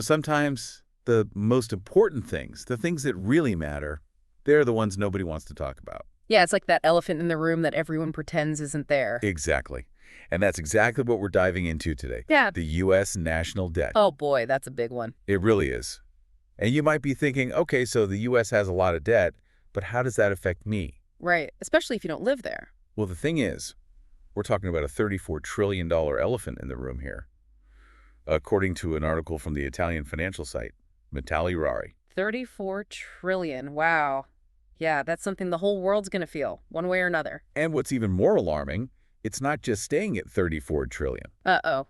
Sometimes the most important things, the things that really matter, they're the ones nobody wants to talk about. Yeah, it's like that elephant in the room that everyone pretends isn't there. Exactly. And that's exactly what we're diving into today. Yeah. The U.S. national debt. Oh boy, that's a big one. It really is. And you might be thinking, okay, so the U.S. has a lot of debt, but how does that affect me? Right, especially if you don't live there. Well, the thing is, we're talking about a $34 trillion elephant in the room here, according to an article from the Italian financial site, Metalli Rari. 34 trillion. Wow. Yeah, that's something the whole world's going to feel, one way or another. And what's even more alarming, it's not just staying at 34 trillion. Uh-oh.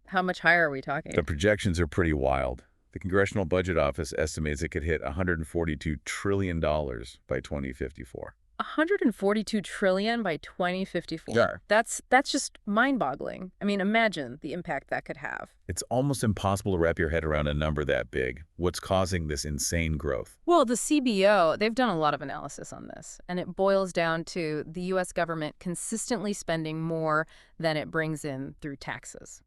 How much higher are we talking? The projections are pretty wild. The Congressional Budget Office estimates it could hit $142 trillion by 2054. 142 trillion by 2054. Yeah. That's just mind-boggling. I mean, imagine the impact that could have. It's almost impossible to wrap your head around a number that big. What's causing this insane growth? Well, the CBO, they've done a lot of analysis on this, and it boils down to the U.S. government consistently spending more than it brings in through taxes.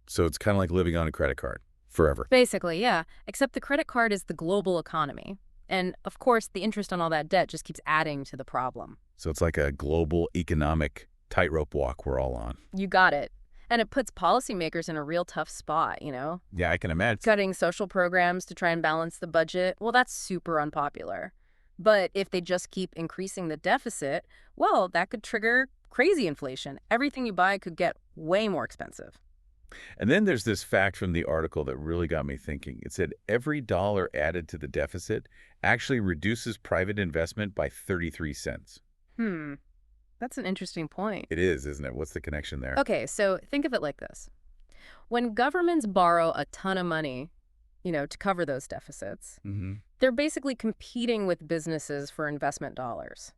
So it's kind of like living on a credit card forever. Basically, yeah, except the credit card is the global economy. And, of course, the interest on all that debt just keeps adding to the problem. So it's like a global economic tightrope walk we're all on. You got it. And it puts policymakers in a real tough spot, you know? Yeah, I can imagine. Cutting social programs to try and balance the budget, well, that's super unpopular. But if they just keep increasing the deficit, well, that could trigger crazy inflation. Everything you buy could get way more expensive. And then there's this fact from the article that really got me thinking. It said every dollar added to the deficit actually reduces private investment by 33 cents. That's an interesting point. It is, isn't it? What's the connection there? Okay, so think of it like this. When governments borrow a ton of money, to cover those deficits, they're basically competing with businesses for investment dollars.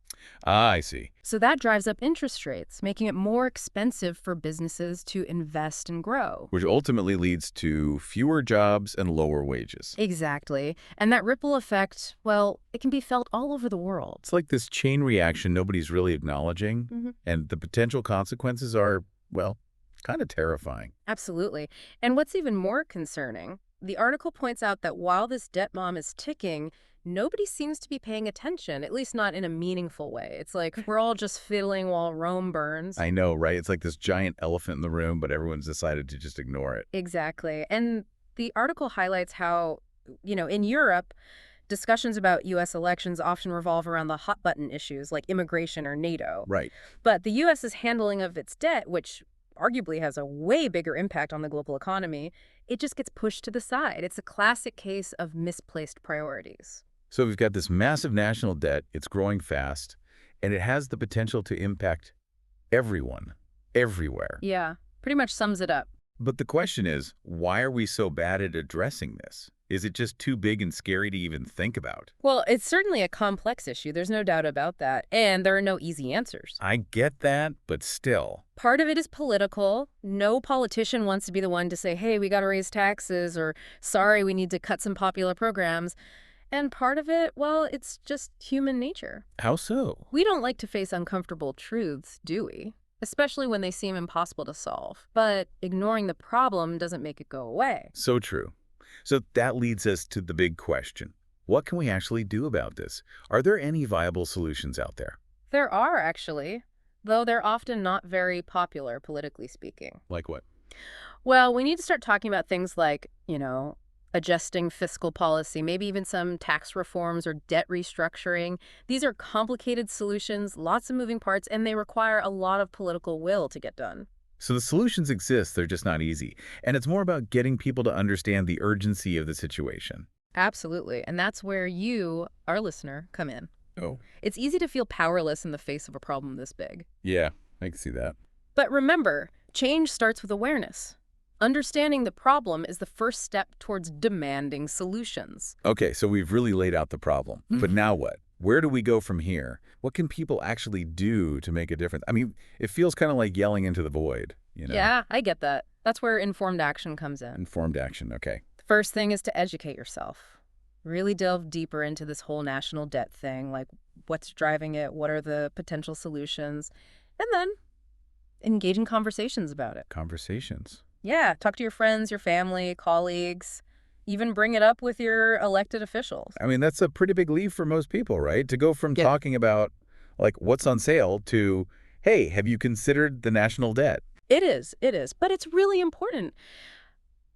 Ah, I see. So that drives up interest rates, making it more expensive for businesses to invest and grow. Which ultimately leads to fewer jobs and lower wages. Exactly. And that ripple effect, well, it can be felt all over the world. It's like this chain reaction nobody's really acknowledging, and the potential consequences are, well, kind of terrifying. Absolutely. And what's even more concerning, the article points out that while this debt bomb is ticking, nobody seems to be paying attention, at least not in a meaningful way. It's like we're all just fiddling while Rome burns. I know, right? It's like this giant elephant in the room, but everyone's decided to just ignore it. Exactly. And the article highlights how, in Europe, discussions about U.S. elections often revolve around the hot-button issues like immigration or NATO. Right. But the U.S.'s handling of its debt, which arguably has a way bigger impact on the global economy, it just gets pushed to the side. It's a classic case of misplaced priorities. So we've got this massive national debt. It's growing fast, and it has the potential to impact everyone, everywhere. Yeah, pretty much sums it up. But the question is, why are we so bad at addressing this? Is it just too big and scary to even think about? Well, it's certainly a complex issue. There's no doubt about that. And there are no easy answers. I get that, but still. Part of it is political. No politician wants to be the one to say, hey, we got to raise taxes, or sorry, we need to cut some popular programs. And part of it, well, it's just human nature. How so? We don't like to face uncomfortable truths, do we? Especially when they seem impossible to solve. But ignoring the problem doesn't make it go away. So true. So that leads us to the big question. What can we actually do about this? Are there any viable solutions out there? There are, actually, though they're often not very popular, politically speaking. Like what? Well, we need to start talking about things like, adjusting fiscal policy, maybe even some tax reforms or debt restructuring. These are complicated solutions, lots of moving parts, and they require a lot of political will to get done. So the solutions exist, they're just not easy. And it's more about getting people to understand the urgency of the situation. Absolutely. And that's where you, our listener, come in. Oh. It's easy to feel powerless in the face of a problem this big. Yeah, I can see that. But remember, change starts with awareness. Understanding the problem is the first step towards demanding solutions. Okay, so we've really laid out the problem. But now what? Where do we go from here? What can people actually do to make a difference? I mean, it feels kind of like yelling into the void, Yeah, I get that. That's where informed action comes in. Informed action, okay. The first thing is to educate yourself. Really delve deeper into this whole national debt thing, like what's driving it, what are the potential solutions, and then engage in conversations about it. Conversations. Yeah, talk to your friends, your family, colleagues. Even bring it up with your elected officials. I mean, that's a pretty big leap for most people, right? To go from Yeah. talking about, like, what's on sale to, hey, have you considered the national debt? It is, but it's really important.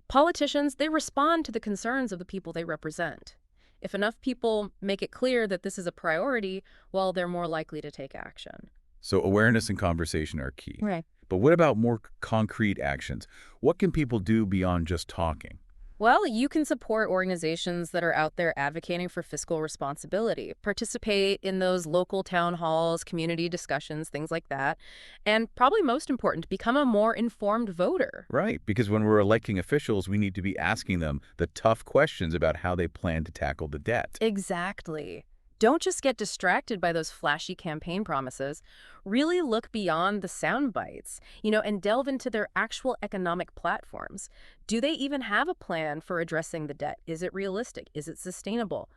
Politicians, they respond to the concerns of the people they represent. If enough people make it clear that this is a priority, well, they're more likely to take action. So awareness and conversation are key. Right. But what about more concrete actions? What can people do beyond just talking? Well, you can support organizations that are out there advocating for fiscal responsibility. Participate in those local town halls, community discussions, things like that. And probably most important, become a more informed voter. Right, because when we're electing officials, we need to be asking them the tough questions about how they plan to tackle the debt. Exactly. Don't just get distracted by those flashy campaign promises. Really look beyond the sound bites, and delve into their actual economic platforms. Do they even have a plan for addressing the debt? Is it realistic? Is it sustainable?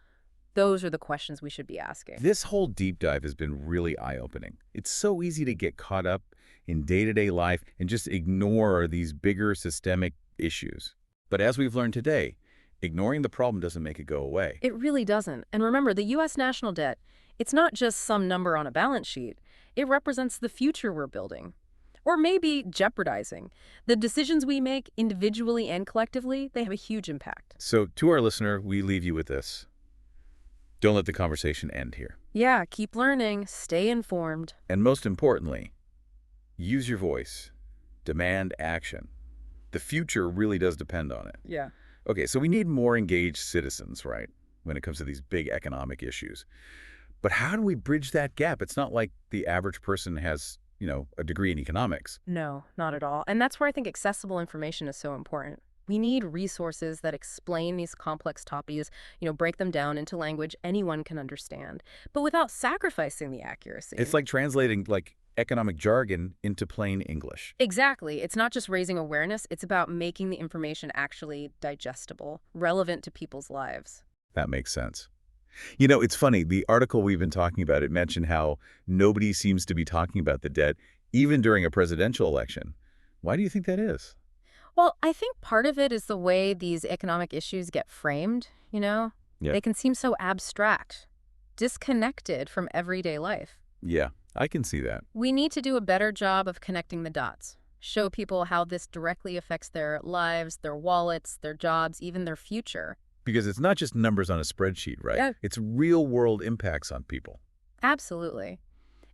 Those are the questions we should be asking. This whole deep dive has been really eye-opening. It's so easy to get caught up in day-to-day life and just ignore these bigger systemic issues. But as we've learned today, ignoring the problem doesn't make it go away. It really doesn't. And remember, the U.S. national debt, it's not just some number on a balance sheet. It represents the future we're building. Or maybe jeopardizing. The decisions we make individually and collectively, they have a huge impact. So to our listener, we leave you with this. Don't let the conversation end here. Yeah, keep learning, stay informed. And most importantly, use your voice. Demand action. The future really does depend on it. Yeah. Okay, so we need more engaged citizens, right, when it comes to these big economic issues. But how do we bridge that gap? It's not like the average person has, a degree in economics. No, not at all. And that's where I think accessible information is so important. We need resources that explain these complex topics, break them down into language anyone can understand, but without sacrificing the accuracy. It's like translating, like, economic jargon into plain English. Exactly. It's not just raising awareness, it's about making the information actually digestible, relevant to people's lives. That makes sense. It's funny, the article we've been talking about, it mentioned how nobody seems to be talking about the debt, even during a presidential election. Why do you think that is? Well, I think part of it is the way these economic issues get framed. Yeah. They can seem so abstract, disconnected from everyday life. Yeah, I can see that. We need to do a better job of connecting the dots, show people how this directly affects their lives, their wallets, their jobs, even their future. Because it's not just numbers on a spreadsheet, right? Yeah. It's real-world impacts on people. Absolutely.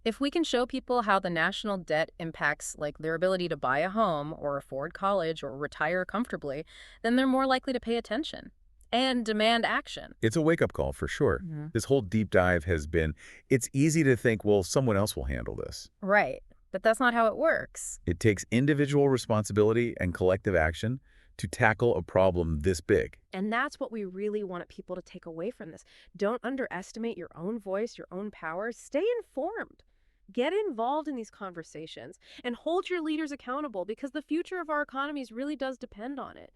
If we can show people how the national debt impacts like their ability to buy a home or afford college or retire comfortably, then they're more likely to pay attention and demand action. It's a wake-up call for sure. This whole deep dive has been, it's easy to think, well, someone else will handle this. Right. But that's not how it works. It takes individual responsibility and collective action to tackle a problem this big. And that's what we really want people to take away from this. Don't underestimate your own voice, your own power. Stay informed. Get involved in these conversations and hold your leaders accountable because the future of our economies really does depend on it.